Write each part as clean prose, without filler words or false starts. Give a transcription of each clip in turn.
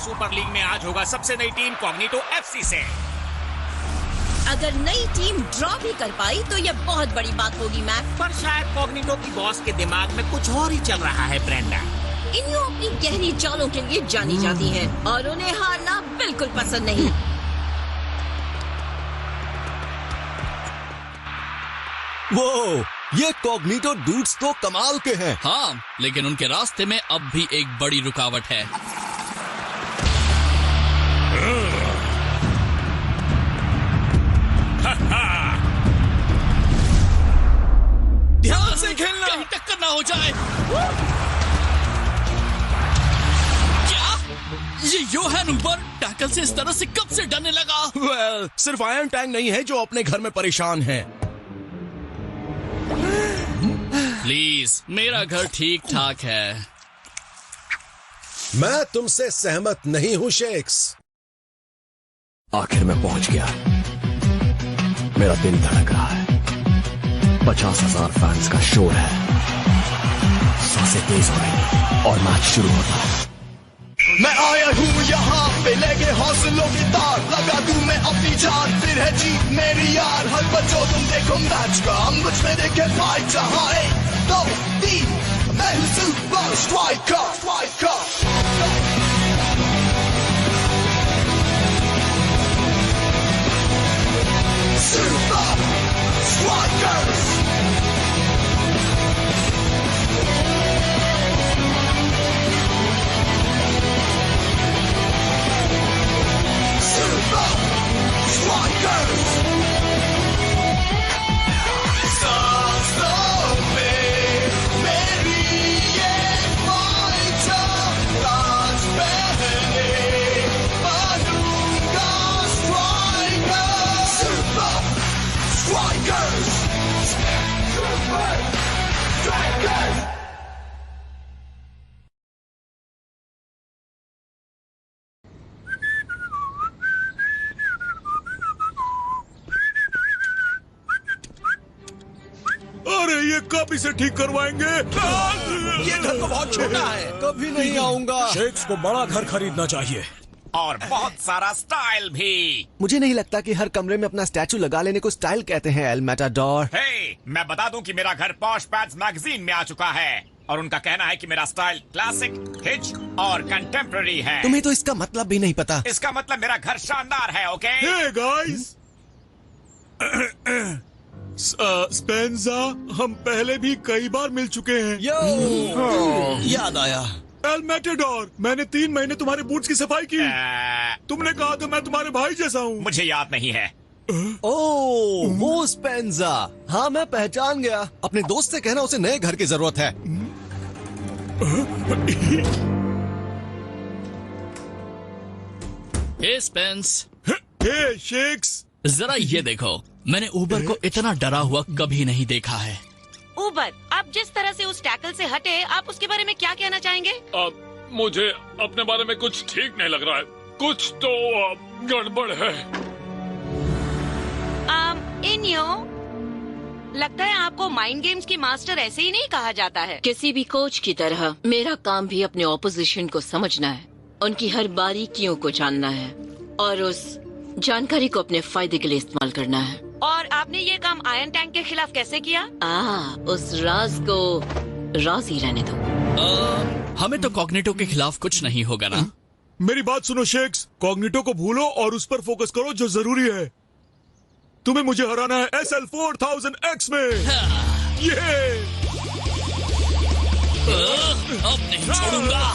Super league में आज होगा सबसे नई टीम कॉग्निटो एफसी से। अगर नई टीम ड्रॉ भी कर पाई तो ये बहुत बड़ी बात होगी मैक। पर शायद कॉग्निटो की बॉस के दिमाग में कुछ और ही चल रहा है ब्रेंडा। इन्हें अपनी गहरी चालों के लिए जानी जाती है और उन्हें हारना बिल्कुल पसंद नहीं। वो ये कॉग्निटो डूड्स तो कमाल के हैं। हाँ, लेकिन उनके रास्ते में अब भी एक बड़ी रुकावट है। ध्यान से खेलना, कहीं टक्कर ना हो जाए। क्या ये योहान ऊपर टैकल से इस तरह से कब से डरने लगा? well, सिर्फ आयरन टैंक नहीं है जो अपने घर में परेशान है। प्लीज, मेरा घर ठीक ठाक है। मैं तुमसे सहमत नहीं हूं शेक्स। आखिर मैं पहुंच गया। मेरा दिल धड़क रहा है। 50,000 फैंस का शोर है। सांसें तेज हो रही और मैच शुरू होता है। मैं आया हूँ यहाँ पे लेके हौसलों की तार, लगा दूं मैं अपनी जान, फिर है जीत मेरी यार। हर बच्चों तुम देखो मैच का, हम मुझ में देखे फाइट जहाँ 1, 2, 3, मैं हूँ super striker. Super Strikers! Super Strikers! सांसों में मेरी ये फाइटर, ताज पहने बनूंगा striker. Super Strikers! Super Strikers! अरे ये कब इसे ठीक करवाएंगे? ये घर तो बहुत छोटा है, कभी नहीं आऊंगा। शेक्स को बड़ा घर खरीदना चाहिए और बहुत सारा स्टाइल भी। मुझे नहीं लगता कि हर कमरे में अपना स्टैचू लगा लेने को स्टाइल कहते हैं एल मैटाडोर। हे, मैं बता दूं कि मेरा घर पॉश पैड्स मैगजीन में आ चुका है और उनका कहना है कि मेरा स्टाइल क्लासिक, हिच और कंटेम्पररी है। तुम्हें तो इसका मतलब भी नहीं पता। इसका मतलब मेरा घर शानदार है। ओके हे गाइस, स्पेंजा, हम पहले भी कई बार मिल चुके हैं। याद आया। एल मैटाडोर, मैंने 3 महीने तुम्हारे बूट्स की सफाई की। तुमने कहा था मैं तुम्हारे भाई जैसा हूँ। मुझे याद नहीं है। ओह, वो स्पेंजा। हाँ, मैं पहचान गया। अपने दोस्त से कहना उसे नए घर की जरूरत है। हे स्पेंस, हे शेक्स, जरा ये देखो, मैंने ऊबर को इतना डरा हुआ कभी नहीं देखा है। ऊबर, आप जिस तरह से उस टैकल से हटे, आप उसके बारे में क्या कहना चाहेंगे? मुझे अपने बारे में कुछ ठीक नहीं लग रहा है। कुछ तो गड़बड़ है। इन्यो, लगता है आपको माइंड गेम्स की मास्टर ऐसे ही नहीं कहा जाता है। किसी भी कोच की तरह मेरा काम भी अपने ऑपोजिशन को समझना है, उनकी हर बारीकियों को जानना है और उस जानकारी को अपने फायदे के लिए इस्तेमाल करना है। और आपने ये काम आयरन टैंक के खिलाफ कैसे किया? उस राज को राज ही रहने दो। हमें तो कॉग्निटो के खिलाफ कुछ नहीं होगा ना? मेरी बात सुनो शेक्स, कॉग्निटो को भूलो और उस पर फोकस करो जो जरूरी है। तुम्हें मुझे हराना है SL 4000X में। ये अब नहीं छोड़ूंगा।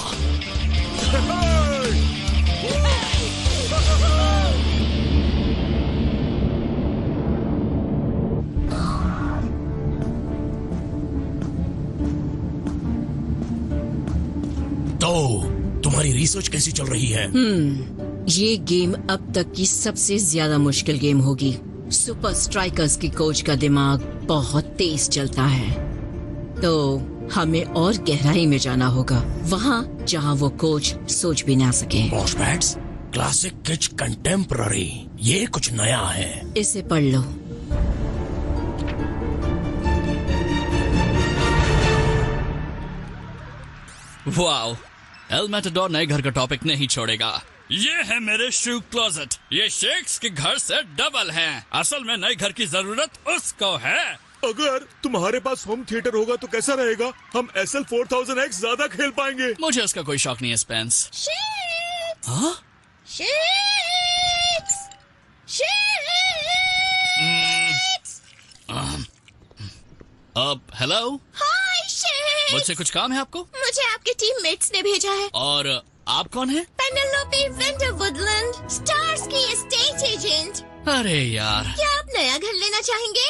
तो तुम्हारी रिसर्च कैसी चल रही है? ये गेम अब तक की सबसे ज्यादा मुश्किल गेम होगी। सुपर स्ट्राइकर्स की कोच का दिमाग बहुत तेज चलता है, तो हमें और गहराई में जाना होगा, वहाँ जहाँ वो कोच सोच भी ना सके। पॉश पैड्स, क्लासिक, किच, कंटेम्पररी, ये कुछ नया है। इसे पढ़ लो। वाओ, एल मैटाडोर नए घर का टॉपिक नहीं छोड़ेगा। ये है मेरे शू क्लोजेट। ये शेक्स के घर से डबल है। असल में नए घर की जरूरत उसको है। अगर तुम्हारे पास होम थिएटर होगा तो कैसा रहेगा? हम SL 4000X ज्यादा खेल पाएंगे। मुझे उसका कोई शौक नहीं है स्पेंस। शेक्स! हाँ? शेक्स! शेक्स! अब हेलो, हाय शेक्स! मुझसे कुछ काम है आपको? मुझे आपके टीममेट्स ने भेजा है। और आप कौन है? पेनेलोपी विंटर वुडलैंड, स्टार्स की एस्टेट एजेंट। अरे यार, क्या आप नया घर लेना चाहेंगे?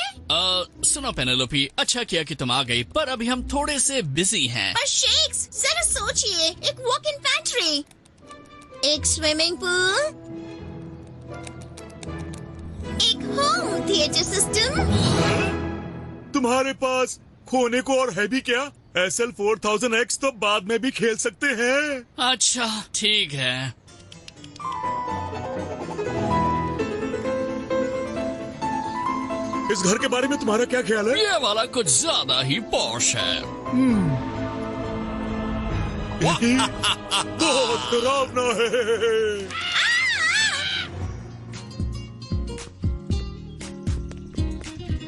सुनो पेनेलोपी, अच्छा किया कि तुम आ गई, पर अभी हम थोड़े से बिजी हैं। पर शेक्स, जरा सोचिए, एक वॉक इन पैंट्री, एक स्विमिंग पूल, एक होम थिएटर सिस्टम। तुम्हारे पास खोने को और है भी क्या? SL 4000X तो बाद में भी खेल सकते हैं। अच्छा ठीक है। इस घर के बारे में तुम्हारा क्या ख्याल है? ये वाला कुछ ज्यादा ही पॉश है। बहुत डरावना है।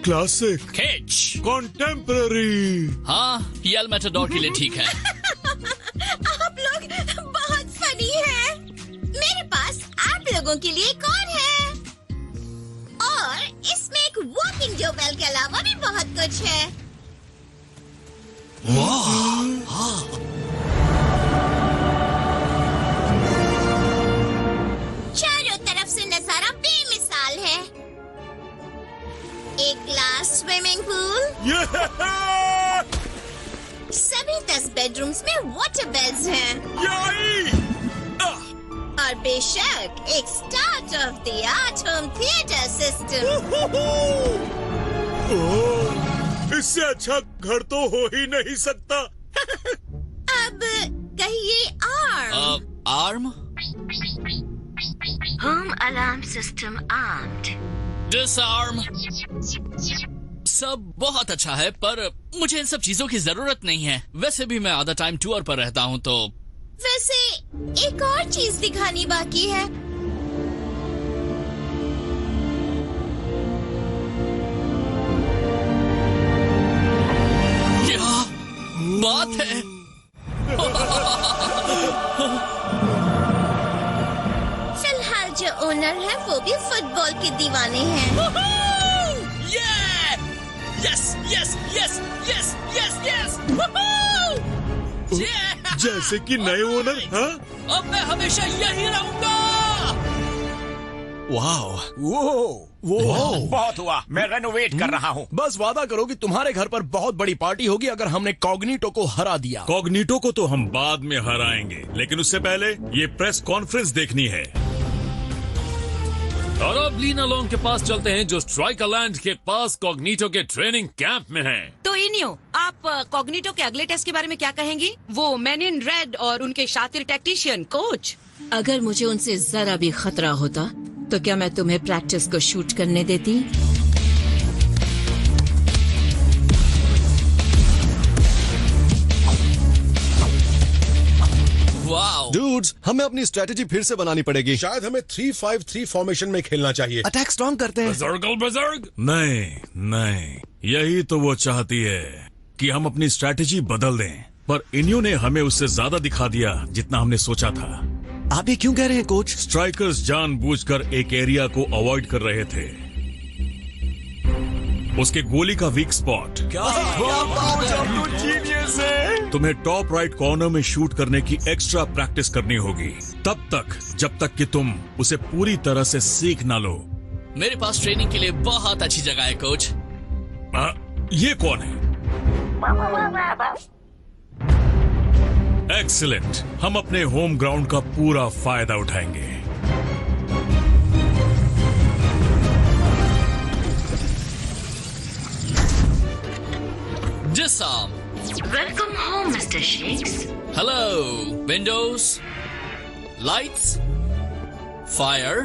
क्लासिक, खिच। कॉन्टेम्पररी। हाँ, ये एल मैटाडोर के लिए ठीक है। आप लोग बहुत फनी हैं। मेरे पास आप लोगों के लिए कौन है? और इसमें एक वॉकिंग डोरबेल के अलावा भी बहुत कुछ है। चारों तरफ से नजारा बेमिसाल है। एक ग्लास स्विमिंग पूल, सभी 10 बेडरूम्स में वाटर बेड्स हैं, और बेशक एक start of the art home theatre system. इससे अच्छा घर तो हो ही नहीं सकता। अब कहिए arm. Arm? Home alarm system armed. Disarm. सब बहुत अच्छा है, पर मुझे इन सब चीजों की जरूरत नहीं है। वैसे भी मैं आधा टाइम टूर पर रहता हूँ तो। वैसे एक और चीज दिखानी बाकी है। क्या बात है? फिलहाल जो ओनर है वो भी फुटबॉल के दीवाने हैं। Yes yes yes yes yes yes. जैसे कि नए ओनर। हाँ, अब मैं हमेशा यही रहूंगा। वो बहुत हुआ, मैं रेनोवेट कर रहा हूँ। बस वादा करो कि तुम्हारे घर पर बहुत बड़ी पार्टी होगी अगर हमने कॉग्निटो को हरा दिया। कॉग्निटो को तो हम बाद में हराएंगे, लेकिन उससे पहले ये प्रेस कॉन्फ्रेंस देखनी है। और अब लीना लोंग के पास चलते हैं, जो स्ट्राइकर लैंड के पास कॉग्निटो के ट्रेनिंग कैंप में है। तो इनियो, आप कॉग्निटो के अगले टेस्ट के बारे में क्या कहेंगी? वो मैन इन रेड और उनके शातिर टैक्टिशियन कोच। अगर मुझे उनसे जरा भी खतरा होता तो क्या मैं तुम्हें प्रैक्टिस को शूट करने देती? वाओ डूड्स, हमें अपनी स्ट्रेटेजी फिर से बनानी पड़ेगी। शायद हमें 3-5-3 फॉर्मेशन में खेलना चाहिए। अटैक स्ट्रॉन्ग करते हैं। बजर्ग। नहीं, यही तो वो चाहती है कि हम अपनी स्ट्रेटेजी बदल दें, पर इन्हों ने हमें उससे ज्यादा दिखा दिया जितना हमने सोचा था। आप ये क्यों कह रहे हैं कोच? स्ट्राइकर्स जानबूझकर एक एरिया को अवॉइड कर रहे थे, उसके गोली का वीक स्पॉट। तुम्हें टॉप राइट कॉर्नर में शूट करने की एक्स्ट्रा प्रैक्टिस करनी होगी, तब तक जब तक कि तुम उसे पूरी तरह से सीख ना लो। मेरे पास ट्रेनिंग के लिए बहुत अच्छी जगह है कोच। ये कौन है? एक्सीलेंट, हम अपने होम ग्राउंड का पूरा फायदा उठाएंगे। Disarm. Welcome home mister shakes. Hello. Windows. Lights. Fire.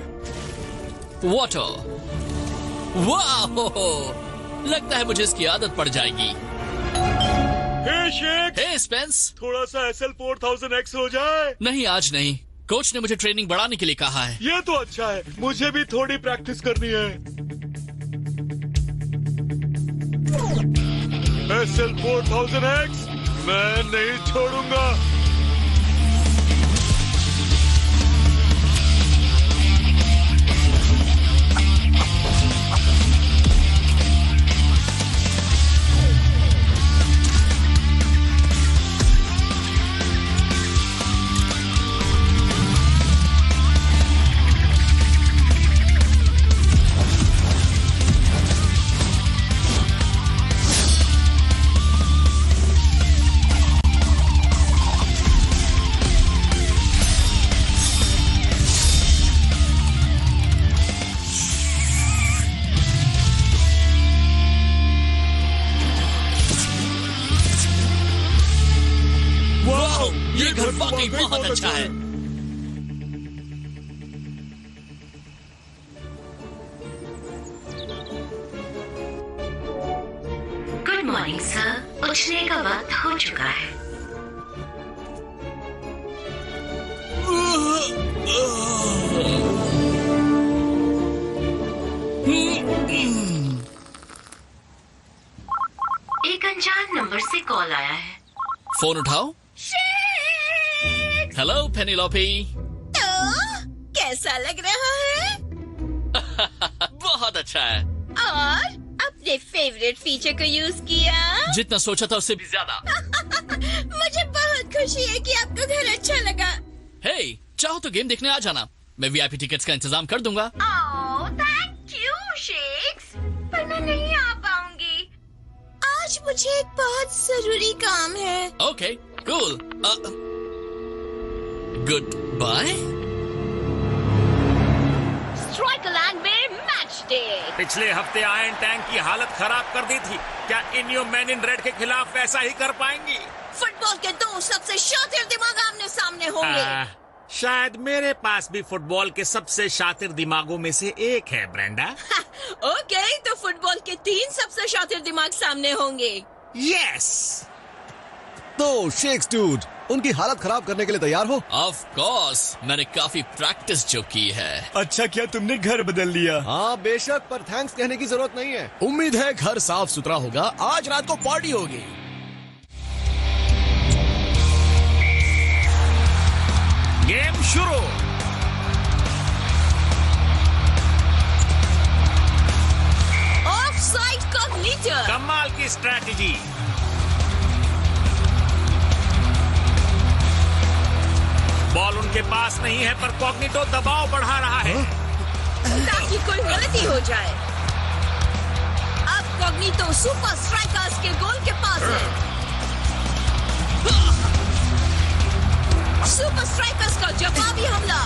Water. Wow! लगता है मुझे इसकी आदत पड़ जाएगी। हे शेख, हे स्पेंस, थोड़ा सा SL4000X हो जाए। नहीं आज नहीं, कोच ने मुझे ट्रेनिंग बढ़ाने के लिए कहा है। ये तो अच्छा है, मुझे भी थोड़ी प्रैक्टिस करनी है। SL4000X मैं नहीं छोड़ूंगा। ये घर वाकई बहुत अच्छा है। गुड मॉर्निंग सर, उठने का वक्त हो चुका है। एक अनजान नंबर से कॉल आया है। फोन उठाओ। हेलो पेनिलोपी। तो कैसा लग रहा है? बहुत अच्छा है। और अपने फेवरेट फीचर को यूज किया? जितना सोचा था उससे भी ज्यादा। मुझे बहुत खुशी है कि आपको घर अच्छा लगा। हे, चाहो तो गेम देखने आ जाना, मैं VIP टिकट्स का इंतजाम कर दूंगा। ओह, थैंक यू शेक्स, पर मैं नहीं आ पाऊंगी। आज मुझे एक बहुत जरूरी काम है। Okay, cool. Goodbye. Strikeland में मैच डे। पिछले हफ्ते आयरन टैंक की हालत खराब कर दी थी, क्या इन्यो मैन इन रेड के खिलाफ वैसा ही कर पाएंगी? फुटबॉल के दो सबसे शातिर दिमाग आमने सामने होंगे। शायद मेरे पास भी फुटबॉल के सबसे शातिर दिमागों में से एक है ब्रेंडा। ओके, तो फुटबॉल के 3 सबसे शातिर दिमाग सामने होंगे। यस। तो शेक्स डूड, उनकी हालत खराब करने के लिए तैयार हो? ऑफ कोर्स, मैंने काफी प्रैक्टिस जो की है। अच्छा किया तुमने घर बदल लिया। हाँ बेशक, पर थैंक्स कहने की जरूरत नहीं है। उम्मीद है घर साफ सुथरा होगा। आज रात को पार्टी होगी। गेम शुरू। ऑफसाइड कॉग्निटर। कमाल की स्ट्रैटेजी। बॉल उनके पास नहीं है, पर कॉग्निटो दबाव बढ़ा रहा है ताकि कोई गलती हो जाए। अब कॉग्निटो सुपर स्ट्राइकर्स के गोल के पास है। सुपर स्ट्राइकर्स का जवाबी हमला।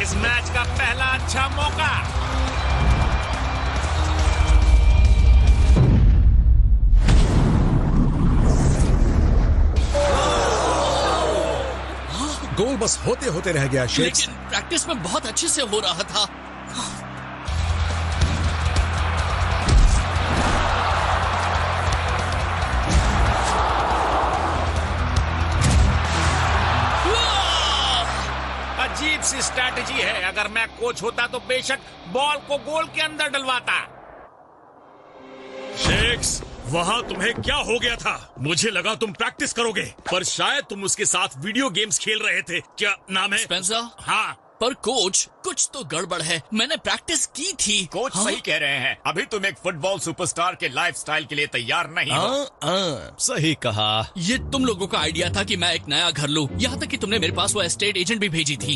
इस मैच का पहला अच्छा मौका। गोल बस होते होते रह गया शेक्स। लेकिन प्रैक्टिस में बहुत अच्छे से हो रहा था। अजीब सी स्ट्रैटेजी है। अगर मैं कोच होता तो बेशक बॉल को गोल के अंदर डलवाता। शेक्स, वहाँ तुम्हें क्या हो गया था? मुझे लगा तुम प्रैक्टिस करोगे, पर शायद तुम उसके साथ वीडियो गेम्स खेल रहे थे। क्या नाम है? स्पेंसर। हाँ, पर कोच, कुछ तो गड़बड़ है। मैंने प्रैक्टिस की थी। कोच हाँ? सही कह रहे हैं। अभी तुम एक फुटबॉल सुपरस्टार के लाइफस्टाइल के लिए तैयार नहीं हो। सही कहा। ये तुम लोगों का आइडिया था कि मैं एक नया घर लूं। यहाँ तक कि तुमने मेरे पास वो एस्टेट एजेंट भी भेजी थी।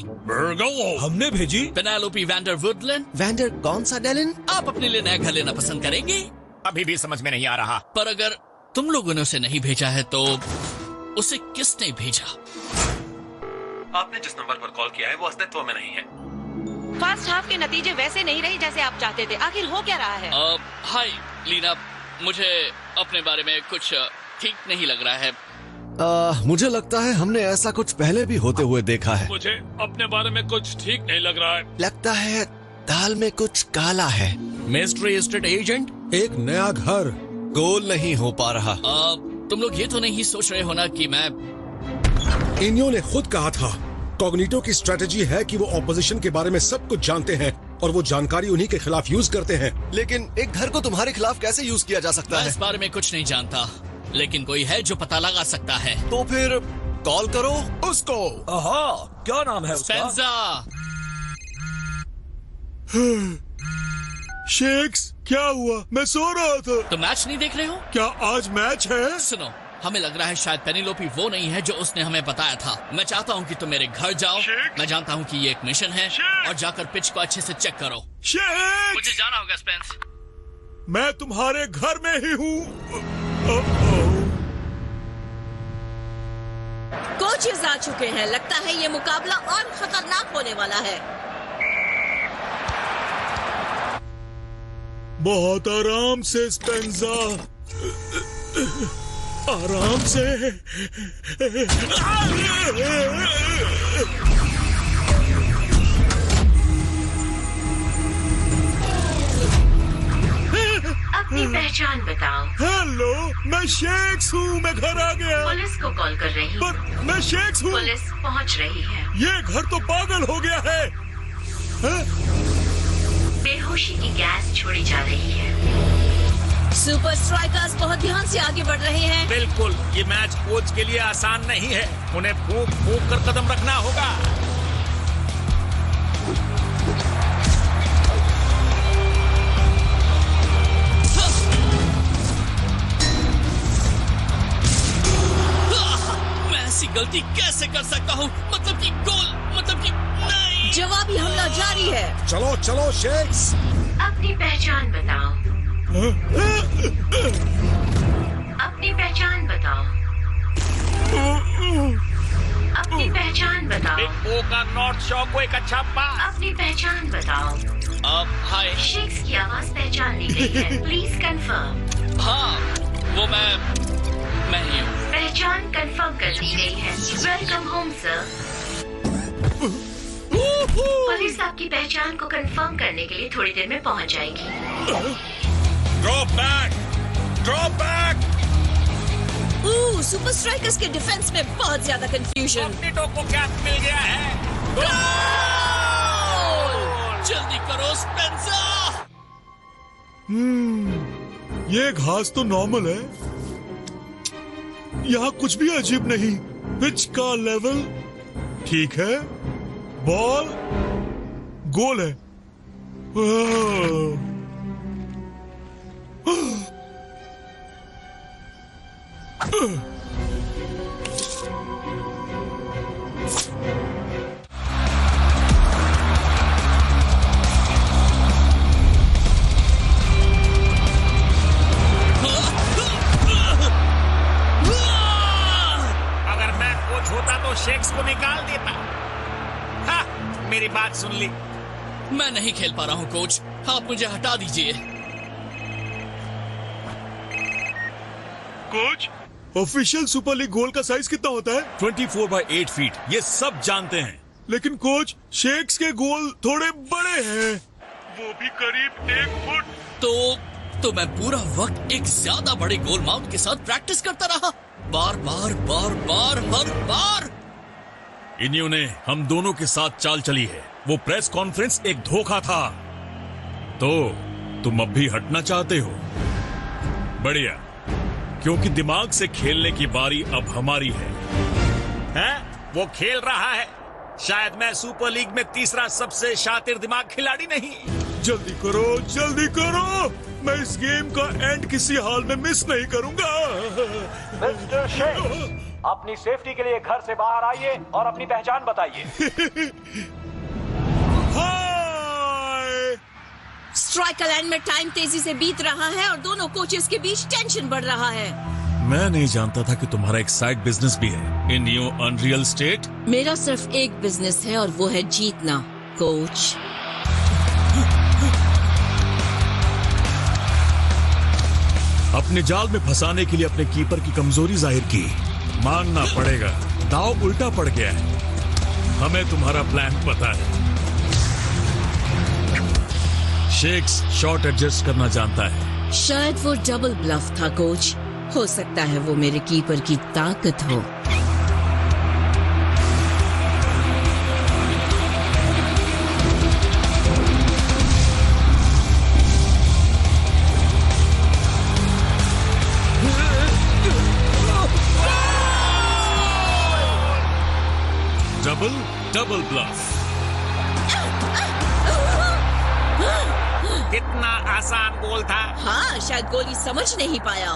हमने भेजी? Penelope wander Woodland. वैंडर कौन सा डेलिन? आप अपने लिए नया घर लेना पसंद करेंगे? अभी भी समझ में नहीं आ रहा। पर अगर तुम लोगों ने उसे नहीं भेजा है तो उसे किसने भेजा? आपने जिस नंबर पर कॉल किया है वो अस्तित्व में नहीं है। फर्स्ट हाफ के नतीजे वैसे नहीं रहे जैसे आप चाहते थे। आखिर हो क्या रहा है? हाय लीना, मुझे अपने बारे में कुछ ठीक नहीं लग रहा है। मुझे लगता है हमने ऐसा कुछ पहले भी होते हुए देखा है। मुझे अपने बारे में कुछ ठीक नहीं लग रहा है। लगता है दाल में कुछ काला है। मिस्ट्री एस्टेट एजेंट, एक नया घर, गोल नहीं हो पा रहा। तुम लोग ये तो नहीं सोच रहे हो ना कि मैं... इनियो ने खुद कहा था कॉग्निटो की स्ट्रेटेजी है कि वो ऑपोजिशन के बारे में सब कुछ जानते हैं और वो जानकारी उन्हीं के खिलाफ यूज करते हैं। लेकिन एक घर को तुम्हारे खिलाफ कैसे यूज किया जा सकता मैं है? इस बारे में कुछ नहीं जानता, लेकिन कोई है जो पता लगा सकता है। तो फिर कॉल करो उसको। क्या नाम है उसका? स्पेंसर। शेक्स, क्या हुआ? मैं सो रहा था। तो मैच नहीं देख रहे हो? क्या आज मैच है? सुनो, हमें लग रहा है शायद पेनिलोपी वो नहीं है जो उसने हमें बताया था। मैं चाहता हूँ कि तुम मेरे घर जाओ। मैं जानता हूँ कि ये एक मिशन है और जाकर पिच को अच्छे से चेक करो। मुझे जाना होगा स्पेंस। मैं तुम्हारे घर में ही हूँ। कोचेस आ चुके हैं। लगता है ये मुकाबला और खतरनाक होने वाला है। बहुत आराम से स्पेंजा, आराम से। अपनी पहचान बताओ। हेलो, मैं शेक्स हूँ। मैं घर आ गया। पुलिस को कॉल कर रही हूँ। पर मैं शेक्स हूँ। पुलिस पहुँच रही है। ये घर तो पागल हो गया है। बेहोशी की गैस छोड़ी जा रही है। सुपर स्ट्राइकर्स बहुत ध्यान से आगे बढ़ रहे हैं। बिल्कुल, ये मैच कोच के लिए आसान नहीं है। उन्हें फूंक फूंक कर कदम रखना होगा। मैं ऐसी गलती कैसे कर सकता हूँ? मतलब कि गोल, मतलब कि नहीं। जवाबी हमला जारी है। चलो चलो शेक्स, अपनी पहचान बताओ। अपनी पहचान बताओ। अपनी पहचान बताओ। बिग ओ का नॉर्थ शॉ को एक अच्छा पास। अपनी पहचान बताओ। हाय। शेक्स की आवाज पहचान ली गई है। Please confirm. हाँ, वो मैं ही हूँ। पहचान कंफर्म कर दी गई है। Welcome home sir. पुलिस आपकी पहचान को कंफर्म करने के लिए थोड़ी देर में पहुंच जाएगी। Drop back, drop back. Super strikers के डिफेंस में बहुत ज्यादा कंफ्यूजन। कॉग्निटो को क्या मिल गया है? जल्दी करो स्पेंसर। ये घास तो नॉर्मल है। यहाँ कुछ भी अजीब नहीं। पिच का लेवल ठीक है। बॉल गोल है। अगर मैं कोच होता तो शेक्स को निकाल देता। हाँ, मेरी बात सुन ली। मैं नहीं खेल पा रहा हूँ कोच, आप मुझे हटा दीजिए। कोच, ऑफिशियल सुपर लीग गोल का साइज कितना होता है? 24/8 फीट। ये सब जानते हैं। लेकिन कोच, शेक्स के गोल थोड़े बड़े हैं। वो भी करीब 1 फुट। तो मैं पूरा वक्त एक ज्यादा बड़े गोल माउंट के साथ प्रैक्टिस करता रहा, बार बार बार बार हर बार। इनियो ने हम दोनों के साथ चाल चली है। वो प्रेस कॉन्फ्रेंस एक धोखा था। तो तुम अब भी हटना चाहते हो? बढ़िया, क्योंकि दिमाग से खेलने की बारी अब हमारी है। हैं? वो खेल रहा है। शायद मैं सुपर लीग में तीसरा सबसे शातिर दिमाग खिलाड़ी नहीं। जल्दी करो, जल्दी करो। मैं इस गेम का एंड किसी हाल में मिस नहीं करूंगा। मिस्टर शेक्स, अपनी सेफ्टी के लिए घर से बाहर आइए और अपनी पहचान बताइए। हाय! स्ट्राइकर लैंड में टाइम तेजी से बीत रहा है और दोनों कोचेस के बीच टेंशन बढ़ रहा है। मैं नहीं जानता था कि तुम्हारा एक साइड बिजनेस भी है, इनियो अनरियल स्टेट। मेरा सिर्फ एक बिजनेस है और वो है जीतना, कोच। अपने जाल में फंसाने के लिए अपने कीपर की कमजोरी जाहिर की। मानना पड़ेगा, दाव उल्टा पड़ गया है। हमें तुम्हारा प्लान पता है। शेक्स शॉट एडजस्ट करना जानता है। शायद वो डबल ब्लफ था कोच। हो सकता है वो मेरे कीपर की ताकत हो। Double bluff. कितना आसान गोल था। हाँ, शायद गोली समझ नहीं पाया।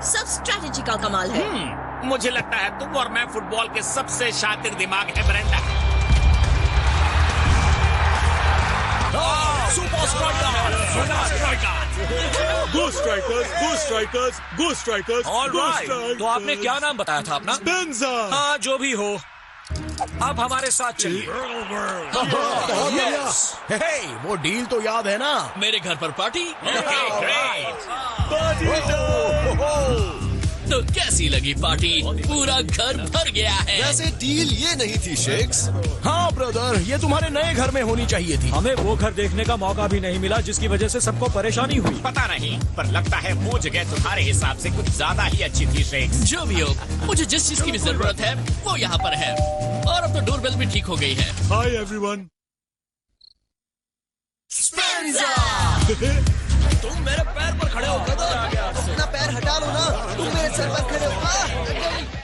सब स्ट्रैटेजी का कमाल है। मुझे लगता है तुम और मैं फुटबॉल के सबसे शातिर दिमाग है Brenda. Super striker. Go strikers, go strikers, go strikers. Alright, तो आपने क्या नाम बताया था अपना? स्पेंसर। हाँ, जो भी हो, अब हमारे साथ चलिए। Yes! हे, वो डील तो याद है ना? मेरे घर पर पार्टी। तो कैसी लगी पार्टी? पूरा घर भर गया है। वैसे डील ये नहीं थी शेक्स। हाँ ब्रदर, ये तुम्हारे नए घर में होनी चाहिए थी। हमें वो घर देखने का मौका भी नहीं मिला जिसकी वजह से सबको परेशानी हुई। पता नहीं, पर लगता है वो जगह तुम्हारे हिसाब से कुछ ज्यादा ही अच्छी थी शेक्स। जो भी हो, मुझे जिस चीज की भी जरूरत है वो यहाँ पर है। और अब तो डोरबेल भी ठीक हो गई है। Hi everyone. तुम मेरे पैर पर खड़े हो गदर। अपना पैर हटा लो ना, तुम मेरे सर पर खड़े हो।